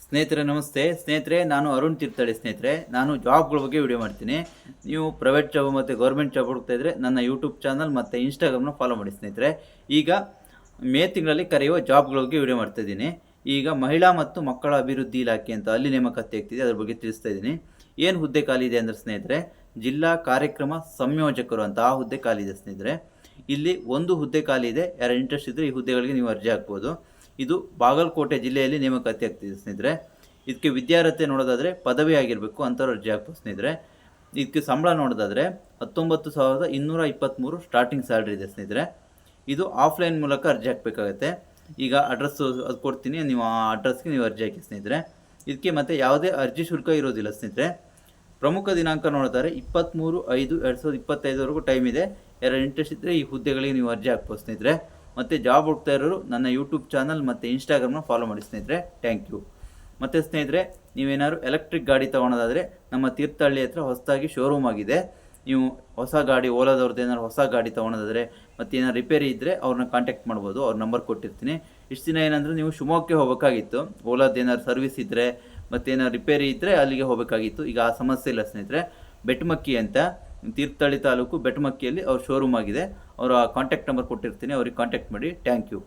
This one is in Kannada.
ಸ್ನೇಹಿತರೆ ನಮಸ್ತೆ. ಸ್ನೇಹಿತರೆ, ನಾನು ಅರುಣ್ ತೀರ್ಥಹಳ್ಳಿ. ಸ್ನೇಹಿತರೆ, ನಾನು ಜಾಬ್ಗಳ ಬಗ್ಗೆ ವಿಡಿಯೋ ಮಾಡ್ತೀನಿ. ನೀವು ಪ್ರೈವೇಟ್ ಜಾಬ್ ಮತ್ತು ಗೌರ್ಮೆಂಟ್ ಜಾಬ್ ಹುಡುಕ್ತಾ ಇದ್ದರೆ ನನ್ನ ಯೂಟ್ಯೂಬ್ ಚಾನಲ್ ಮತ್ತು ಇನ್ಸ್ಟಾಗ್ರಾಮ್ನ ಫಾಲೋ ಮಾಡಿ. ಸ್ನೇಹಿತರೆ, ಈಗ ಮೇ ತಿಂಗಳಲ್ಲಿ ಕರೆಯುವ ಜಾಬ್ಗಳ ಬಗ್ಗೆ ವಿಡಿಯೋ ಮಾಡ್ತಾಯಿದ್ದೀನಿ. ಈಗ ಮಹಿಳಾ ಮತ್ತು ಮಕ್ಕಳ ಅಭಿವೃದ್ಧಿ ಇಲಾಖೆ ಅಂತ ಅಲ್ಲಿ ನೇಮಕಾತಿ ಆಗ್ತಿದೆ, ಅದ್ರ ಬಗ್ಗೆ ತಿಳಿಸ್ತಾ ಇದ್ದೀನಿ. ಏನು ಹುದ್ದೆ ಖಾಲಿ ಇದೆ ಅಂದರೆ ಸ್ನೇಹಿತರೆ, ಜಿಲ್ಲಾ ಕಾರ್ಯಕ್ರಮ ಸಂಯೋಜಕರು ಅಂತ ಆ ಹುದ್ದೆ ಖಾಲಿ ಇದೆ. ಸ್ನೇಹಿತರೆ, ಇಲ್ಲಿ ಒಂದು ಹುದ್ದೆ ಖಾಲಿ ಇದೆ. ಯಾರು ಇಂಟ್ರೆಸ್ಟ್ ಇದ್ದರೆ ಈ ಹುದ್ದೆಗಳಿಗೆ ನೀವು ಅರ್ಜಿ ಹಾಕ್ಬೋದು. ಇದು ಬಾಗಲಕೋಟೆ ಜಿಲ್ಲೆಯಲ್ಲಿ ನೇಮಕಾತಿ ಆಗ್ತಿದೆ. ಸ್ನೇಹಿತರೆ, ಇದಕ್ಕೆ ವಿದ್ಯಾರ್ಹತೆ ನೋಡೋದಾದರೆ ಪದವಿ ಆಗಿರಬೇಕು, ಅಂಥವ್ರು ಅರ್ಜಿ ಹಾಕ್ಬೋದು. ಸ್ನೇಹಿತರೆ, ಇದಕ್ಕೆ ಸಂಬಳ ನೋಡೋದಾದರೆ 19,223 ಸ್ಟಾರ್ಟಿಂಗ್ ಸ್ಯಾಲ್ರಿ ಇದೆ. ಸ್ನೇಹಿತರೆ, ಇದು ಆಫ್ಲೈನ್ ಮೂಲಕ ಅರ್ಜಿ ಹಾಕಬೇಕಾಗತ್ತೆ. ಈಗ ಅಡ್ರೆಸ್ಸು ಅದು ಕೊಡ್ತೀನಿ, ನೀವು ಆ ಅಡ್ರೆಸ್ಗೆ ನೀವು ಅರ್ಜಿ ಹಾಕಿ. ಸ್ನೇಹಿತರೆ, ಇದಕ್ಕೆ ಮತ್ತು ಯಾವುದೇ ಅರ್ಜಿ ಶುಲ್ಕ ಇರೋದಿಲ್ಲ. ಸ್ನೇಹಿತರೆ, ಪ್ರಮುಖ ದಿನಾಂಕ ನೋಡಿದರೆ 23/5/2025ವರೆಗೂ ಟೈಮ್ ಇದೆ. ಯಾರು ಇಂಟ್ರೆಸ್ಟ್ ಇದ್ದರೆ ಈ ಹುದ್ದೆಗಳಿಗೆ ನೀವು ಅರ್ಜಿ ಹಾಕ್ಬೋದು. ಸ್ನೇಹಿತರೆ, ಮತ್ತು ಜಾಬ್ ಹುಡ್ತಾ ಇರೋರು ನನ್ನ ಯೂಟ್ಯೂಬ್ ಚಾನಲ್ ಮತ್ತು ಇನ್ಸ್ಟಾಗ್ರಾಮ್ನ ಫಾಲೋ ಮಾಡಿ. ಸ್ನೇಹಿತರೆ, ಥ್ಯಾಂಕ್ ಯು. ಮತ್ತು ಸ್ನೇಹಿತರೆ, ನೀವೇನಾದ್ರು ಎಲೆಕ್ಟ್ರಿಕ್ ಗಾಡಿ ತೊಗೊಳೋದಾದರೆ ನಮ್ಮ ತೀರ್ಥಹಳ್ಳಿ ಹತ್ರ ಹೊಸದಾಗಿ ಶೋರೂಮ್ ಆಗಿದೆ. ನೀವು ಹೊಸ ಗಾಡಿ ಓಲಾದವ್ರದ್ದು ಏನಾದ್ರು ಹೊಸ ಗಾಡಿ ತೊಗೊಳೋದಾದರೆ ಮತ್ತು ಏನಾದ್ರು ರಿಪೇರಿ ಇದ್ದರೆ ಅವ್ರನ್ನ ಕಾಂಟ್ಯಾಕ್ಟ್ ಮಾಡ್ಬೋದು. ಅವ್ರ ನಂಬರ್ ಕೊಟ್ಟಿರ್ತೀನಿ. ಇಷ್ಟು ದಿನ ಏನಂದರೆ ನೀವು ಶಿವಮೊಗ್ಗಕ್ಕೆ ಹೋಗಬೇಕಾಗಿತ್ತು. ಓಲಾದ ಏನಾದ್ರು ಸರ್ವಿಸ್ ಇದ್ದರೆ ಮತ್ತು ಏನಾದ್ರು ರಿಪೇರಿ ಇದ್ದರೆ ಅಲ್ಲಿಗೆ ಹೋಗಬೇಕಾಗಿತ್ತು. ಈಗ ಆ ಸಮಸ್ಯೆ ಇಲ್ಲ. ಸ್ನೇಹಿತರೆ, ಬೆಟ್ಮಕ್ಕಿ ಅಂತ ತೀರ್ಥಹಳ್ಳಿ ತಾಲೂಕು ಬೆಟ್ಮಕ್ಕಿಯಲ್ಲಿ ಅವ್ರ ಶೋರೂಮ್ ಆಗಿದೆ. ಅವರ ಕಾಂಟ್ಯಾಕ್ಟ್ ನಂಬರ್ ಕೊಟ್ಟಿರ್ತೀನಿ, ಅವ್ರಿಗೆ ಕಾಂಟ್ಯಾಕ್ಟ್ ಮಾಡಿ. Thank you.